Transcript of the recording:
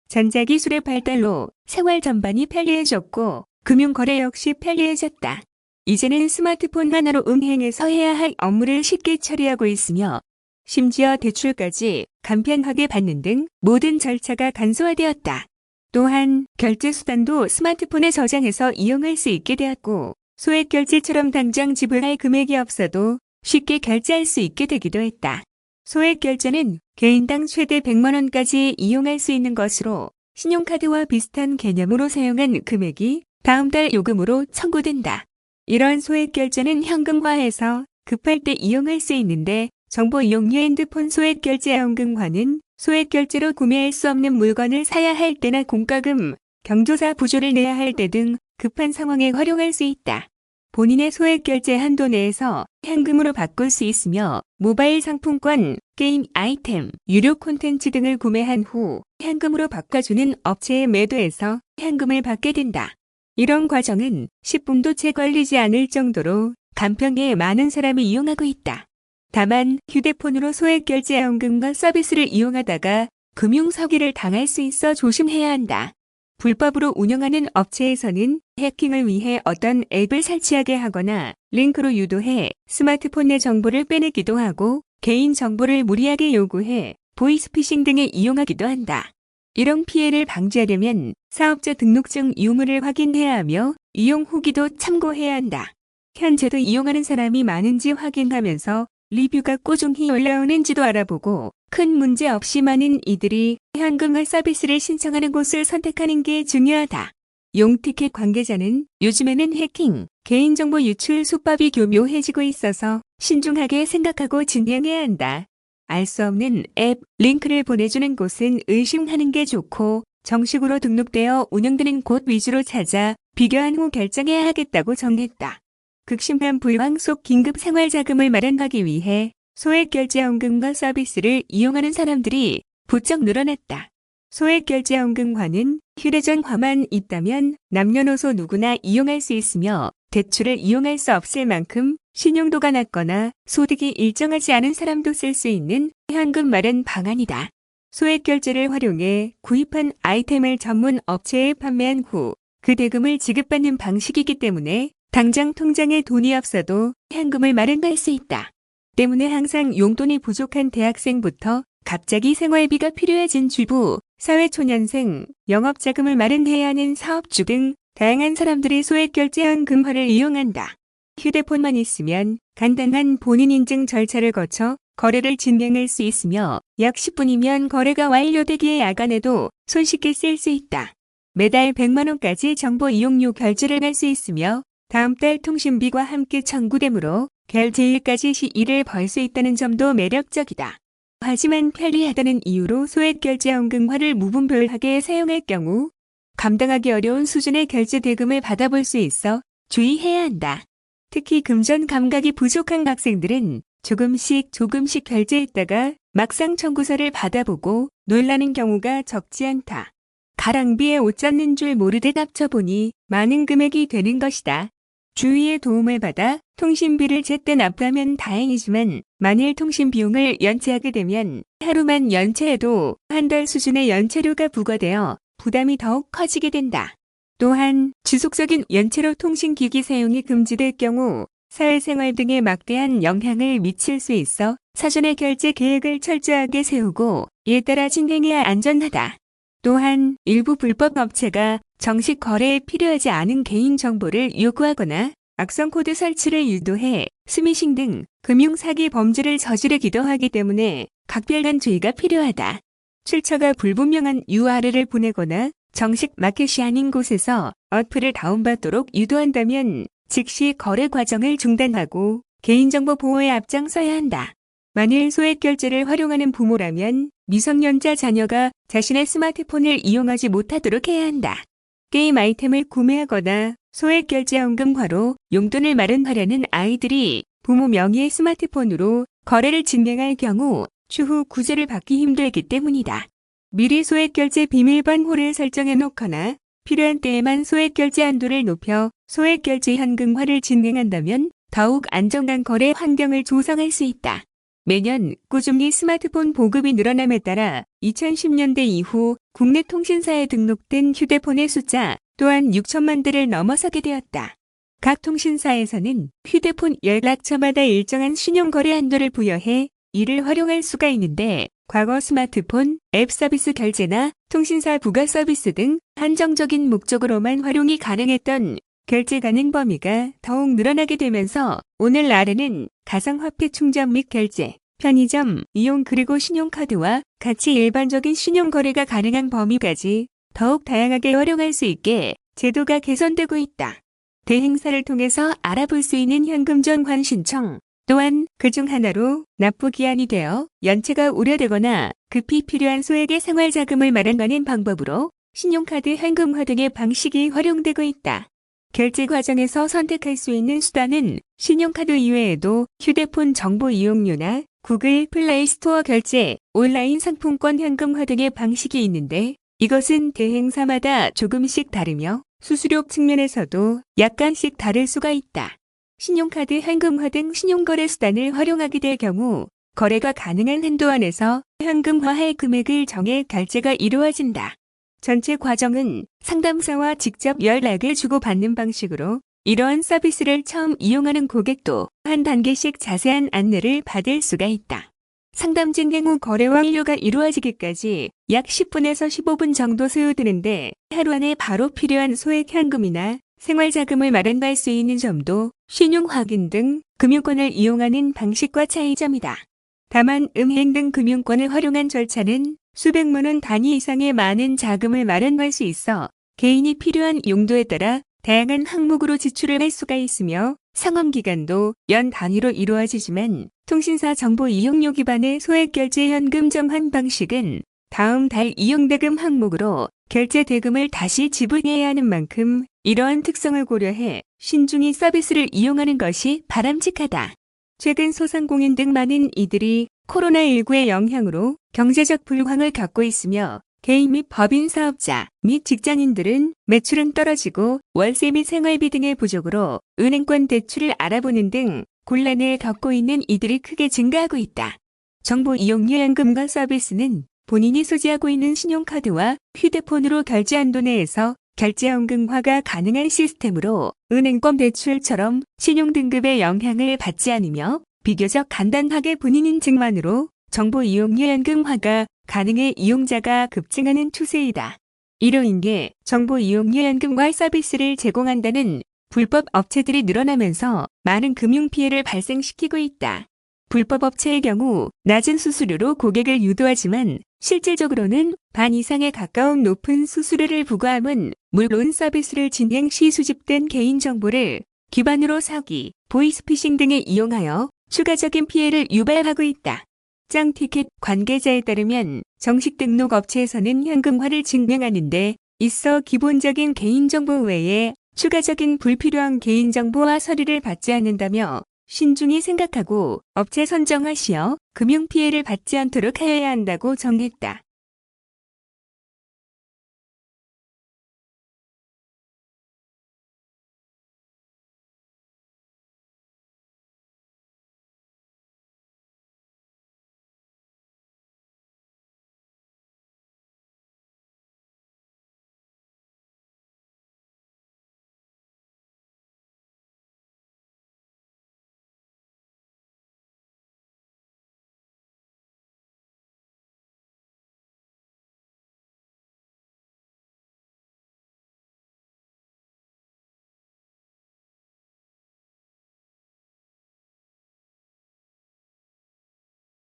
전자기술의 발달로 생활 전반이 편리해졌고 금융거래 역시 편리해졌다. 이제는 스마트폰 하나로 은행에서 해야 할 업무를 쉽게 처리하고 있으며 심지어 대출까지 간편하게 받는 등 모든 절차가 간소화되었다. 또한 결제 수단도 스마트폰에 저장해서 이용할 수 있게 되었고 소액 결제처럼 당장 지불할 금액이 없어도 쉽게 결제할 수 있게 되기도 했다. 소액 결제는 개인당 최대 100만 원까지 이용할 수 있는 것으로 신용카드와 비슷한 개념으로 사용한 금액이 다음 달 요금으로 청구된다. 이런 소액 결제는 현금화해서 급할 때 이용할 수 있는데 정보 이용료 핸드폰 소액 결제 현금화는 소액 결제로 구매할 수 없는 물건을 사야 할 때나 공과금, 경조사 부조를 내야 할 때 등 급한 상황에 활용할 수 있다. 본인의 소액 결제 한도 내에서 현금으로 바꿀 수 있으며 모바일 상품권, 게임 아이템, 유료 콘텐츠 등을 구매한 후 현금으로 바꿔주는 업체에 매도해서 현금을 받게 된다. 이런 과정은 10분도 채 걸리지 않을 정도로 간편하게 많은 사람이 이용하고 있다. 다만 휴대폰으로 소액 결제 현금과 서비스를 이용하다가 금융 사기를 당할 수 있어 조심해야 한다. 불법으로 운영하는 업체에서는 해킹을 위해 어떤 앱을 설치하게 하거나 링크로 유도해 스마트폰 내 정보를 빼내기도 하고 개인 정보를 무리하게 요구해 보이스피싱 등에 이용하기도 한다. 이런 피해를 방지하려면 사업자 등록증 유무를 확인해야 하며 이용 후기도 참고해야 한다. 현재도 이용하는 사람이 많은지 확인하면서 리뷰가 꾸준히 올라오는지도 알아보고 큰 문제 없이 많은 이들이 현금화 서비스를 신청하는 곳을 선택하는 게 중요하다. 용티켓 관계자는 요즘에는 해킹, 개인정보 유출 수법이 교묘해지고 있어서 신중하게 생각하고 진행해야 한다. 알 수 없는 앱, 링크를 보내주는 곳은 의심하는 게 좋고 정식으로 등록되어 운영되는 곳 위주로 찾아 비교한 후 결정해야 하겠다고 전했다. 극심한 불황 속 긴급 생활자금을 마련하기 위해 소액결제연금과 서비스를 이용하는 사람들이 부쩍 늘어났다. 소액결제연금과는 휴대전화만 있다면 남녀노소 누구나 이용할 수 있으며 대출을 이용할 수 없을 만큼 신용도가 낮거나 소득이 일정하지 않은 사람도 쓸 수 있는 현금 마련 방안이다. 소액결제를 활용해 구입한 아이템을 전문 업체에 판매한 후 그 대금을 지급받는 방식이기 때문에 당장 통장에 돈이 없어도 현금을 마련할 수 있다. 때문에 항상 용돈이 부족한 대학생부터 갑자기 생활비가 필요해진 주부, 사회초년생, 영업자금을 마련해야 하는 사업주 등 다양한 사람들이 소액결제연금화를 이용한다. 휴대폰만 있으면 간단한 본인 인증 절차를 거쳐 거래를 진행할 수 있으며 약 10분이면 거래가 완료되기에 야간에도 손쉽게 쓸 수 있다. 매달 100만 원까지 정보 이용료 결제를 할 수 있으며 다음 달 통신비와 함께 청구되므로 결제일까지 시일을 벌 수 있다는 점도 매력적이다. 하지만 편리하다는 이유로 소액결제연금화를 무분별하게 사용할 경우 감당하기 어려운 수준의 결제 대금을 받아볼 수 있어 주의해야 한다. 특히 금전 감각이 부족한 학생들은 조금씩 결제했다가 막상 청구서를 받아보고 놀라는 경우가 적지 않다. 가랑비에 옷 젖는 줄 모르듯 합쳐보니 많은 금액이 되는 것이다. 주위의 도움을 받아 통신비를 제때 납부하면 다행이지만 만일 통신 비용을 연체하게 되면 하루만 연체해도 한 달 수준의 연체료가 부과되어 부담이 더욱 커지게 된다. 또한 지속적인 연체로 통신기기 사용이 금지될 경우 사회생활 등에 막대한 영향을 미칠 수 있어 사전에 결제 계획을 철저하게 세우고 이에 따라 진행해야 안전하다. 또한 일부 불법 업체가 정식 거래에 필요하지 않은 개인정보를 요구하거나 악성 코드 설치를 유도해 스미싱 등 금융사기 범죄를 저지르기도 하기 때문에 각별한 주의가 필요하다. 출처가 불분명한 URL을 보내거나 정식 마켓이 아닌 곳에서 어플을 다운받도록 유도한다면 즉시 거래 과정을 중단하고 개인정보 보호에 앞장서야 한다. 만일 소액결제를 활용하는 부모라면 미성년자 자녀가 자신의 스마트폰을 이용하지 못하도록 해야 한다. 게임 아이템을 구매하거나 소액결제연금화로 용돈을 마련하려는 아이들이 부모 명의의 스마트폰으로 거래를 진행할 경우 추후 구제를 받기 힘들기 때문이다. 미리 소액결제 비밀번호를 설정해 놓거나 필요한 때에만 소액결제 한도를 높여 소액결제 현금화를 진행한다면 더욱 안정한 거래 환경을 조성할 수 있다. 매년 꾸준히 스마트폰 보급이 늘어남에 따라 2010년대 이후 국내 통신사에 등록된 휴대폰의 숫자 또한 6천만 대를 넘어서게 되었다. 각 통신사에서는 휴대폰 연락처마다 일정한 신용거래 한도를 부여해 이를 활용할 수가 있는데 과거 스마트폰, 앱 서비스 결제나 통신사 부가 서비스 등 한정적인 목적으로만 활용이 가능했던 결제 가능 범위가 더욱 늘어나게 되면서 오늘날에는 가상화폐 충전 및 결제, 편의점 이용 그리고 신용카드와 같이 일반적인 신용거래가 가능한 범위까지 더욱 다양하게 활용할 수 있게 제도가 개선되고 있다. 대행사를 통해서 알아볼 수 있는 현금 전환 신청 또한 그중 하나로 납부 기한이 되어 연체가 우려되거나 급히 필요한 소액의 생활자금을 마련하는 방법으로 신용카드 현금화 등의 방식이 활용되고 있다. 결제 과정에서 선택할 수 있는 수단은 신용카드 이외에도 휴대폰 정보 이용료나 구글 플레이 스토어 결제, 온라인 상품권 현금화 등의 방식이 있는데 이것은 대행사마다 조금씩 다르며 수수료 측면에서도 약간씩 다를 수가 있다. 신용카드 현금화 등 신용거래 수단을 활용하게 될 경우 거래가 가능한 한도 안에서 현금화할 금액을 정해 결제가 이루어진다. 전체 과정은 상담사와 직접 연락을 주고받는 방식으로 이러한 서비스를 처음 이용하는 고객도 한 단계씩 자세한 안내를 받을 수가 있다. 상담 진행 후 거래 완료가 이루어지기까지 약 10분에서 15분 정도 소요되는데 하루 안에 바로 필요한 소액 현금이나 생활자금을 마련할 수 있는 점도 신용 확인 등 금융권을 이용하는 방식과 차이점이다. 다만 은행 등 금융권을 활용한 절차는 수백만 원 단위 이상의 많은 자금을 마련할 수 있어 개인이 필요한 용도에 따라 다양한 항목으로 지출을 할 수가 있으며 상환기간도 연 단위로 이루어지지만 통신사 정보 이용료 기반의 소액결제 현금 정환 방식은 다음 달 이용대금 항목으로 결제 대금을 다시 지불해야 하는 만큼 이러한 특성을 고려해 신중히 서비스를 이용하는 것이 바람직하다. 최근 소상공인 등 많은 이들이 코로나19의 영향으로 경제적 불황을 겪고 있으며 개인 및 법인 사업자 및 직장인들은 매출은 떨어지고 월세 및 생활비 등의 부족으로 은행권 대출을 알아보는 등 곤란을 겪고 있는 이들이 크게 증가하고 있다. 정보 이용료 현금화 서비스는 본인이 소지하고 있는 신용카드와 휴대폰으로 결제 한도 내에서 결제 현금화가 가능한 시스템으로 은행권 대출처럼 신용등급의 영향을 받지 않으며 비교적 간단하게 본인 인증만으로 정보 이용료 현금화가 가능해 이용자가 급증하는 추세이다. 이로 인해 정보 이용료 현금화 서비스를 제공한다는 불법 업체들이 늘어나면서 많은 금융 피해를 발생시키고 있다. 불법 업체의 경우 낮은 수수료로 고객을 유도하지만 실질적으로는 반 이상에 가까운 높은 수수료를 부과함은 물론 서비스를 진행 시 수집된 개인정보를 기반으로 사기, 보이스피싱 등에 이용하여 추가적인 피해를 유발하고 있다. 짱티켓 관계자에 따르면 정식 등록 업체에서는 현금화를 증명하는 데 있어 기본적인 개인정보 외에 추가적인 불필요한 개인정보와 서류를 받지 않는다며 신중히 생각하고 업체 선정하시어 금융 피해를 받지 않도록 하여야 한다고 정했다.